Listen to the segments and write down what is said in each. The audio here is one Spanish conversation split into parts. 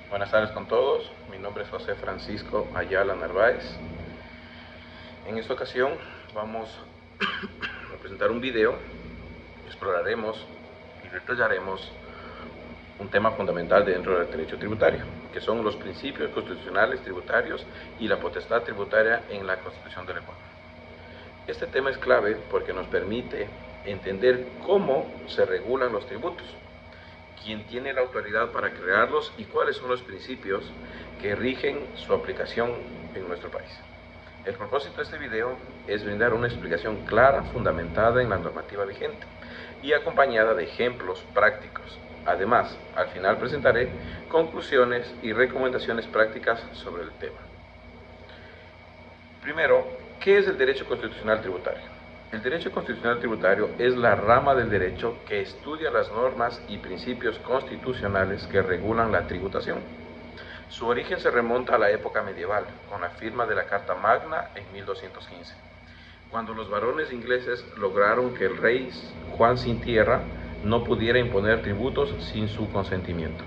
Buenas tardes con todos, mi nombre es José Francisco Ayala Narváez. En esta ocasión vamos a presentar un video, exploraremos y detallaremos un tema fundamental dentro del derecho tributario, que son los principios constitucionales tributarios y la potestad tributaria en la Constitución del Ecuador. Este tema es clave porque nos permite entender cómo se regulan los tributos, quién tiene la autoridad para crearlos y cuáles son los principios que rigen su aplicación en nuestro país. El propósito de este video es brindar una explicación clara, fundamentada en la normativa vigente y acompañada de ejemplos prácticos. Además, al final presentaré conclusiones y recomendaciones prácticas sobre el tema. Primero, ¿qué es el derecho constitucional tributario? El derecho constitucional tributario es la rama del derecho que estudia las normas y principios constitucionales que regulan la tributación. Su origen se remonta a la época medieval, con la firma de la Carta Magna en 1215, cuando los varones ingleses lograron que el rey Juan sin tierra no pudiera imponer tributos sin su consentimiento.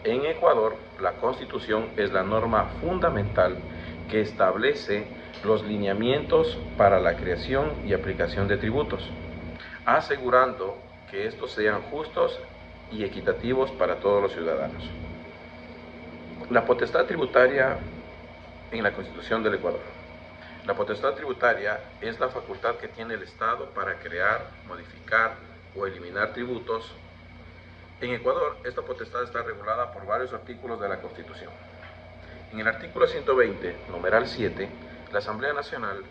En Ecuador, la Constitución es la norma fundamental que establece los lineamientos para la creación y aplicación de tributos, asegurando que estos sean justos y equitativos para todos los ciudadanos. La potestad tributaria en la Constitución del Ecuador. La potestad tributaria es la facultad que tiene el Estado para crear, modificar o eliminar tributos. En Ecuador, esta potestad está regulada por varios artículos de la Constitución. En el artículo 120, numeral 7, la Asamblea Nacional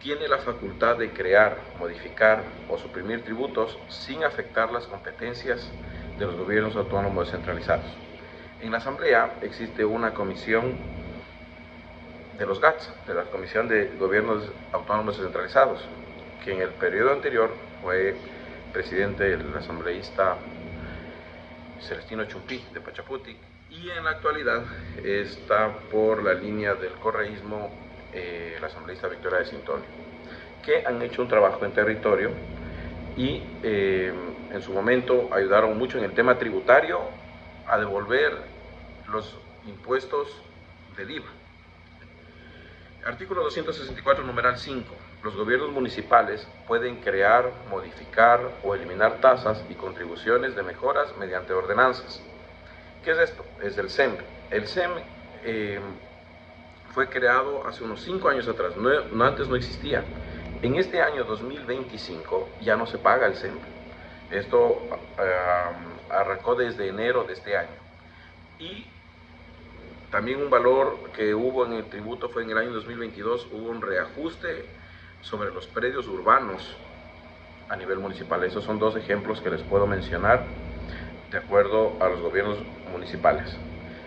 tiene la facultad de crear, modificar o suprimir tributos sin afectar las competencias de los gobiernos autónomos descentralizados. En la Asamblea existe una comisión de los GATS, de la Comisión de Gobiernos Autónomos Descentralizados, que en el periodo anterior fue presidente el asambleísta Celestino Chumpí de Pachacutic, y en la actualidad está por la línea del correísmo la asambleísta Victoria de Sintonio, que han hecho un trabajo en territorio y en su momento ayudaron mucho en el tema tributario a devolver los impuestos del IVA. Artículo 264, numeral 5. Los gobiernos municipales pueden crear, modificar o eliminar tasas y contribuciones de mejoras mediante ordenanzas. ¿Qué es esto? Es el SEM. El SEM fue creado hace unos 5 años atrás, antes no existía. En este año 2025 ya no se paga el SEM. Esto arrancó desde enero de este año. Y también un valor que hubo en el tributo fue en el año 2022, hubo un reajuste sobre los predios urbanos a nivel municipal. Esos son dos ejemplos que les puedo mencionar de acuerdo a los gobiernos municipales.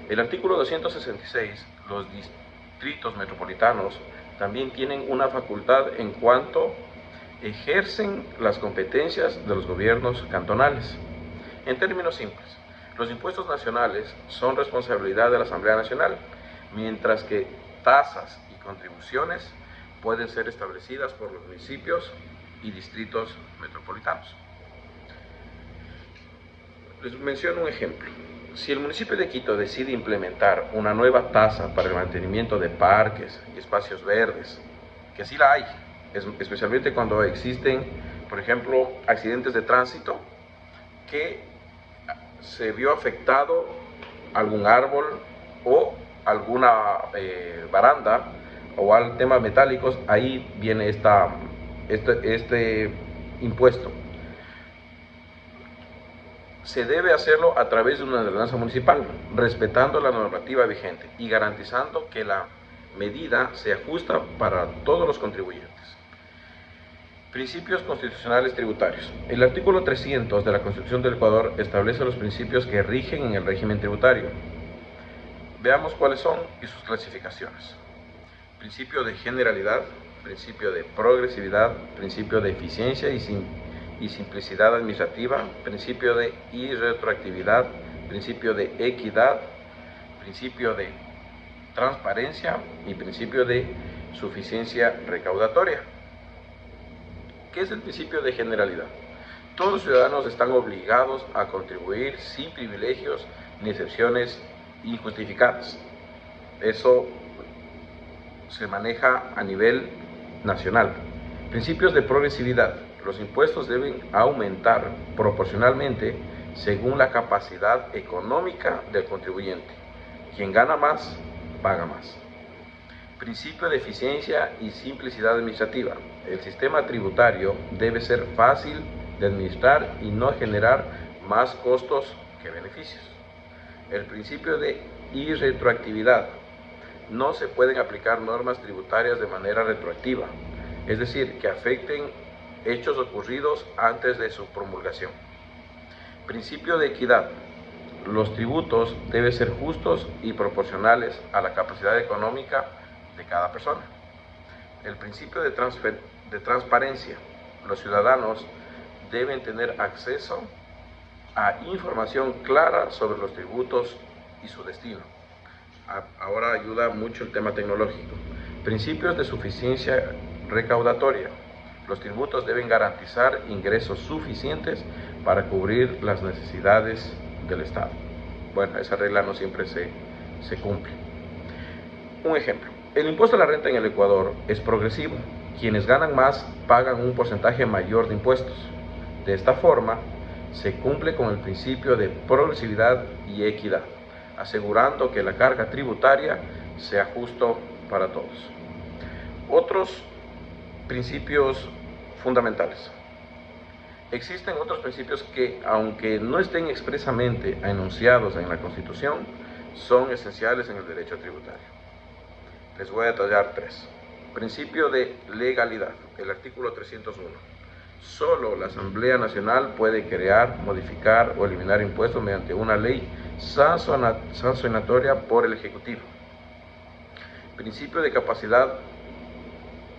El artículo 266, los distritos metropolitanos también tienen una facultad en cuanto ejercen las competencias de los gobiernos cantonales. En términos simples, los impuestos nacionales son responsabilidad de la Asamblea Nacional, mientras que tasas y contribuciones pueden ser establecidas por los municipios y distritos metropolitanos. Les menciono un ejemplo. Si el municipio de Quito decide implementar una nueva tasa para el mantenimiento de parques y espacios verdes, que sí la hay, especialmente cuando existen, por ejemplo, accidentes de tránsito, que se vio afectado algún árbol o alguna baranda o al temas metálicos, ahí viene este impuesto. Se debe hacerlo a través de una ordenanza municipal, respetando la normativa vigente y garantizando que la medida se ajusta para todos los contribuyentes. Principios constitucionales tributarios. El artículo 300 de la Constitución del Ecuador establece los principios que rigen en el régimen tributario. Veamos cuáles son y sus clasificaciones. Principio de generalidad, principio de progresividad, principio de eficiencia y simplicidad administrativa, principio de irretroactividad, principio de equidad, principio de transparencia y principio de suficiencia recaudatoria. ¿Qué es el principio de generalidad? Todos los ciudadanos están obligados a contribuir sin privilegios ni excepciones injustificadas. Eso se maneja a nivel nacional. Principios de progresividad. Los impuestos deben aumentar proporcionalmente según la capacidad económica del contribuyente. Quien gana más, paga más. Principio de eficiencia y simplicidad administrativa. El sistema tributario debe ser fácil de administrar y no generar más costos que beneficios. El principio de irretroactividad. No se pueden aplicar normas tributarias de manera retroactiva, es decir, que afecten hechos ocurridos antes de su promulgación. Principio de equidad. Los tributos deben ser justos y proporcionales a la capacidad económica de cada persona. El principio de transparencia. Los ciudadanos deben tener acceso a información clara sobre los tributos y su destino. Ahora ayuda mucho el tema tecnológico. Principios de suficiencia recaudatoria. Los tributos deben garantizar ingresos suficientes para cubrir las necesidades del Estado. Bueno, esa regla no siempre se cumple. Un ejemplo. El impuesto a la renta en el Ecuador es progresivo. Quienes ganan más pagan un porcentaje mayor de impuestos. De esta forma, se cumple con el principio de progresividad y equidad, asegurando que la carga tributaria sea justo para todos. Otros principios fundamentales. Existen otros principios que, aunque no estén expresamente enunciados en la Constitución, son esenciales en el derecho tributario. Les voy a detallar tres. Principio de legalidad, el artículo 301. Solo la Asamblea Nacional puede crear, modificar o eliminar impuestos mediante una ley sancionatoria por el Ejecutivo. Principio de capacidad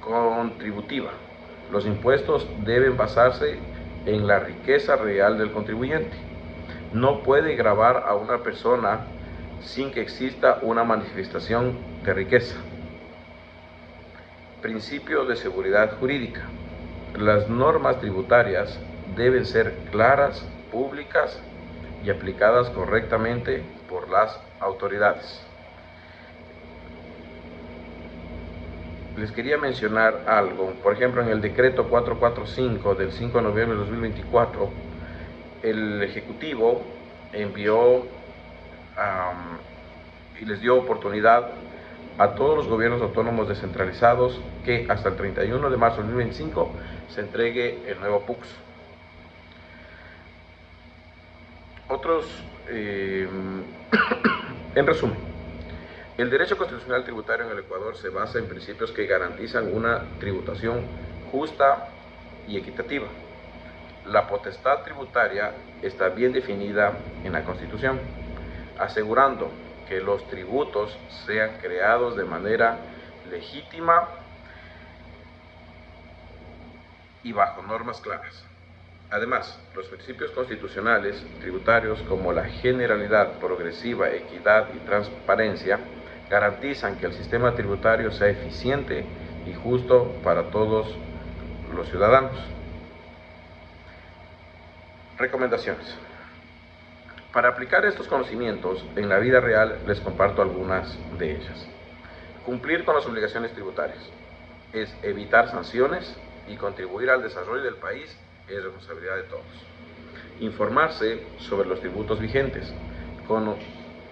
contributiva. Los impuestos deben basarse en la riqueza real del contribuyente. No puede gravar a una persona sin que exista una manifestación de riqueza. Principio de seguridad jurídica. Las normas tributarias deben ser claras, públicas y aplicadas correctamente por las autoridades. Les quería mencionar algo. Por ejemplo, en el decreto 445 del 5 de noviembre de 2024, el Ejecutivo envió y les dio oportunidad a todos los gobiernos autónomos descentralizados que hasta el 31 de marzo de 2025 se entregue el nuevo PUX. En resumen, el derecho constitucional tributario en el Ecuador se basa en principios que garantizan una tributación justa y equitativa. La potestad tributaria está bien definida en la Constitución, asegurando que los tributos sean creados de manera legítima y bajo normas claras. Además, los principios constitucionales tributarios como la generalidad, progresiva, equidad y transparencia garantizan que el sistema tributario sea eficiente y justo para todos los ciudadanos. Recomendaciones. Para aplicar estos conocimientos en la vida real, les comparto algunas de ellas. Cumplir con las obligaciones tributarias es evitar sanciones y contribuir al desarrollo del país es responsabilidad de todos. Informarse sobre los tributos vigentes.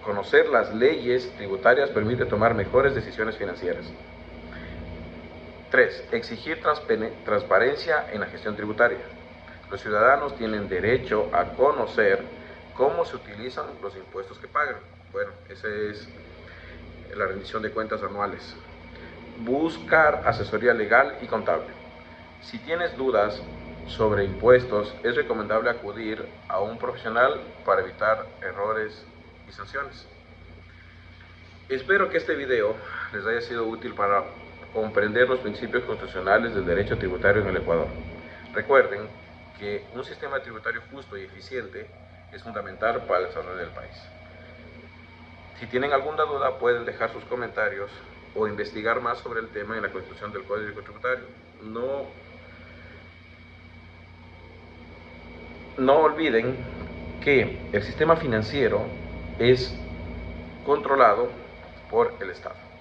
Conocer las leyes tributarias permite tomar mejores decisiones financieras. 3. Exigir transparencia en la gestión tributaria. Los ciudadanos tienen derecho a conocer cómo se utilizan los impuestos que pagan. Bueno, esa es la rendición de cuentas anuales. Buscar asesoría legal y contable. Si tienes dudas sobre impuestos, es recomendable acudir a un profesional para evitar errores y sanciones. Espero que este video les haya sido útil para comprender los principios constitucionales del derecho tributario en el Ecuador. Recuerden que un sistema tributario justo y eficiente es fundamental para el desarrollo del país. Si tienen alguna duda, pueden dejar sus comentarios o investigar más sobre el tema en la Constitución del Código Tributario. No olviden que el sistema financiero es controlado por el Estado.